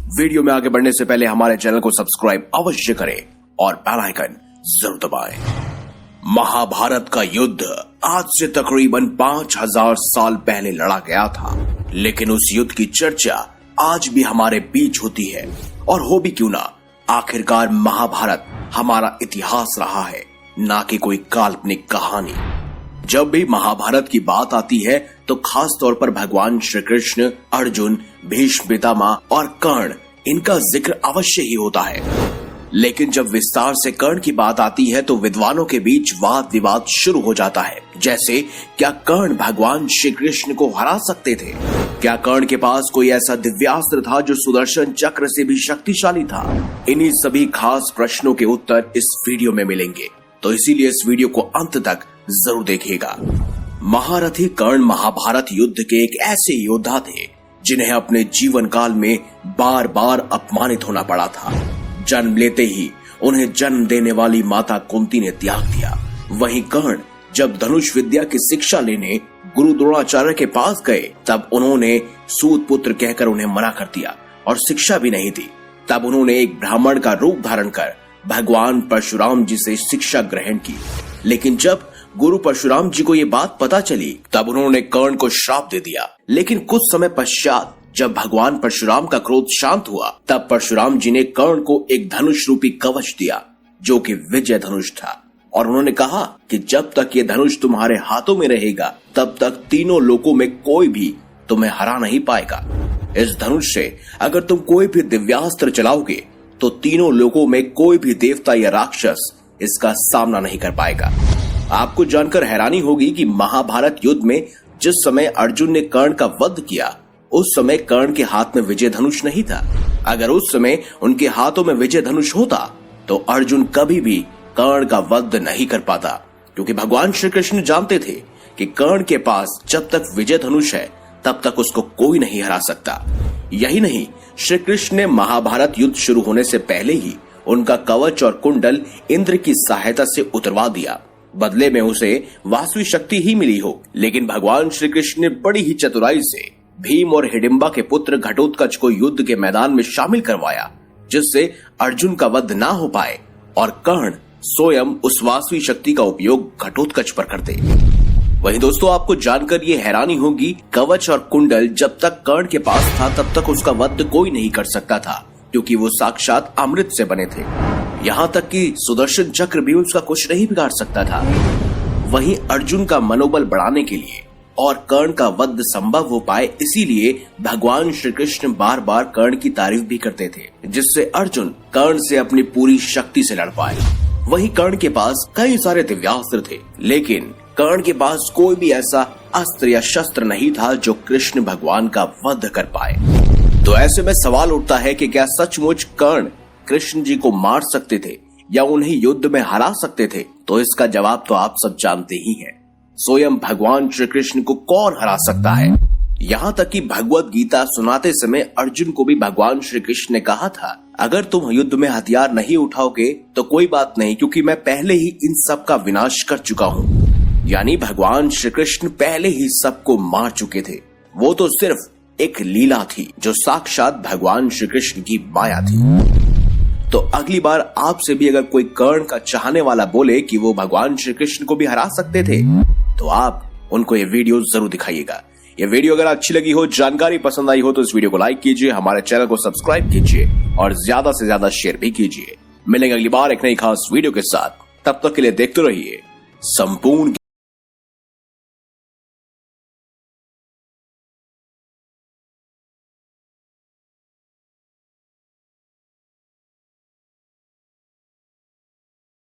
Video में आगे बढ़ने से पहले हमारे चैनल को सब्सक्राइब अवश्य करें और बेल आइकन जरूर दबाएं। महाभारत का युद्ध आज से तकरीबन 5000 साल पहले लड़ा गया था, लेकिन उस युद्ध की चर्चा आज भी हमारे बीच होती है। और हो भी क्यों ना, आखिरकार महाभारत हमारा इतिहास रहा है, ना कि कोई काल्पनिक कहानी। जब भी महाभारत की बात आती है तो खास तौर पर भगवान श्री कृष्ण, अर्जुन, भीष्म पितामह और कर्ण, इनका जिक्र अवश्य ही होता है। लेकिन जब विस्तार से कर्ण की बात आती है तो विद्वानों के बीच वाद विवाद शुरू हो जाता है। जैसे, क्या कर्ण भगवान श्री कृष्ण को हरा सकते थे? क्या कर्ण के पास कोई ऐसा दिव्यास्त्र था जो सुदर्शन चक्र से भी शक्तिशाली था? इन्हीं सभी खास प्रश्नों के उत्तर इस वीडियो में मिलेंगे, तो इसीलिए इस वीडियो को अंत तक जरूर देखिएगा। महारथी कर्ण महाभारत युद्ध के एक ऐसे योद्धा थे जिन्हें अपने जीवन काल में बार बार अपमानित होना पड़ा था। जन्म लेते ही उन्हें जन्म देने वाली माता कुंती ने त्याग दिया। वहीं कर्ण जब धनुष विद्या की शिक्षा लेने गुरु द्रोणाचार्य के पास गए तब उन्होंने सूत पुत्र कहकर उन्हें मना कर दिया और शिक्षा भी नहीं दी। तब उन्होंने एक ब्राह्मण का रूप धारण कर भगवान परशुराम जी से शिक्षा ग्रहण की। लेकिन जब गुरु परशुराम जी को ये बात पता चली तब उन्होंने कर्ण को श्राप दे दिया। लेकिन कुछ समय पश्चात जब भगवान परशुराम का क्रोध शांत हुआ तब परशुराम जी ने कर्ण को एक धनुष रूपी कवच दिया जो कि विजय धनुष था, और उन्होंने कहा कि जब तक ये धनुष तुम्हारे हाथों में रहेगा तब तक तीनों लोकों में कोई भी तुम्हें हरा नहीं पाएगा। इस धनुष से अगर तुम कोई भी दिव्यास्त्र चलाओगे तो तीनों लोकों में कोई भी देवता या राक्षस इसका सामना नहीं कर पाएगा। आपको जानकर हैरानी होगी कि महाभारत युद्ध में जिस समय अर्जुन ने कर्ण का वध किया उस समय कर्ण के हाथ में विजय धनुष नहीं था। अगर उस समय उनके हाथों में विजय धनुष होता तो अर्जुन कभी भी कर्ण का वध नहीं कर पाता, क्योंकि भगवान श्री कृष्ण जानते थे कि कर्ण के पास जब तक विजय धनुष है तब तक उसको कोई नहीं हरा सकता। यही नहीं, श्री कृष्ण ने महाभारत युद्ध शुरू होने से पहले ही उनका कवच और कुंडल इंद्र की सहायता से उतरवा दिया। बदले में उसे वासवी शक्ति ही मिली हो, लेकिन भगवान श्री कृष्ण ने बड़ी ही चतुराई से भीम और हिडिंबा के पुत्र घटोत्कच को युद्ध के मैदान में शामिल करवाया, जिससे अर्जुन का वध ना हो पाए और कर्ण स्वयं उस वासवी शक्ति का उपयोग घटोत्कच पर करते। वहीं दोस्तों, आपको जानकर ये हैरानी होगी, कवच और कुंडल जब तक कर्ण के पास था तब तक उसका वध कोई नहीं कर सकता था, क्योंकि वो साक्षात अमृत से बने थे। यहाँ तक कि सुदर्शन चक्र भी उसका कुछ नहीं बिगाड़ सकता था। वहीं अर्जुन का मनोबल बढ़ाने के लिए और कर्ण का वध संभव हो पाए, इसीलिए भगवान श्री कृष्ण बार बार कर्ण की तारीफ भी करते थे, जिससे अर्जुन कर्ण से अपनी पूरी शक्ति से लड़ पाए। वहीं कर्ण के पास कई सारे दिव्यास्त्र थे, लेकिन कर्ण के पास कोई भी ऐसा अस्त्र या शस्त्र नहीं था जो कृष्ण भगवान का वध कर पाए। तो ऐसे में सवाल उठता है कि क्या सचमुच कर्ण कृष्ण जी को मार सकते थे या उन्हें युद्ध में हरा सकते थे? तो इसका जवाब तो आप सब जानते ही हैं। स्वयं भगवान श्री कृष्ण को कौन हरा सकता है? यहाँ तक कि भगवत गीता सुनाते समय अर्जुन को भी भगवान श्री कृष्ण ने कहा था, अगर तुम युद्ध में हथियार नहीं उठाओगे तो कोई बात नहीं, क्योंकि मैं पहले ही इन सब का विनाश कर चुका हूँ। यानी भगवान श्री कृष्ण पहले ही सबको मार चुके थे। वो तो सिर्फ एक लीला थी जो साक्षात भगवान श्री कृष्ण की माया थी। तो अगली बार आपसे भी अगर कोई कर्ण का चाहने वाला बोले कि वो भगवान श्री कृष्ण को भी हरा सकते थे, तो आप उनको ये वीडियो जरूर दिखाइएगा। ये वीडियो अगर अच्छी लगी हो, जानकारी पसंद आई हो, तो इस वीडियो को लाइक कीजिए, हमारे चैनल को सब्सक्राइब कीजिए और ज्यादा से ज्यादा शेयर भी कीजिए। मिलेंगे अगली बार एक नई खास वीडियो के साथ। तब तक के लिए देखते रहिए संपूर्ण।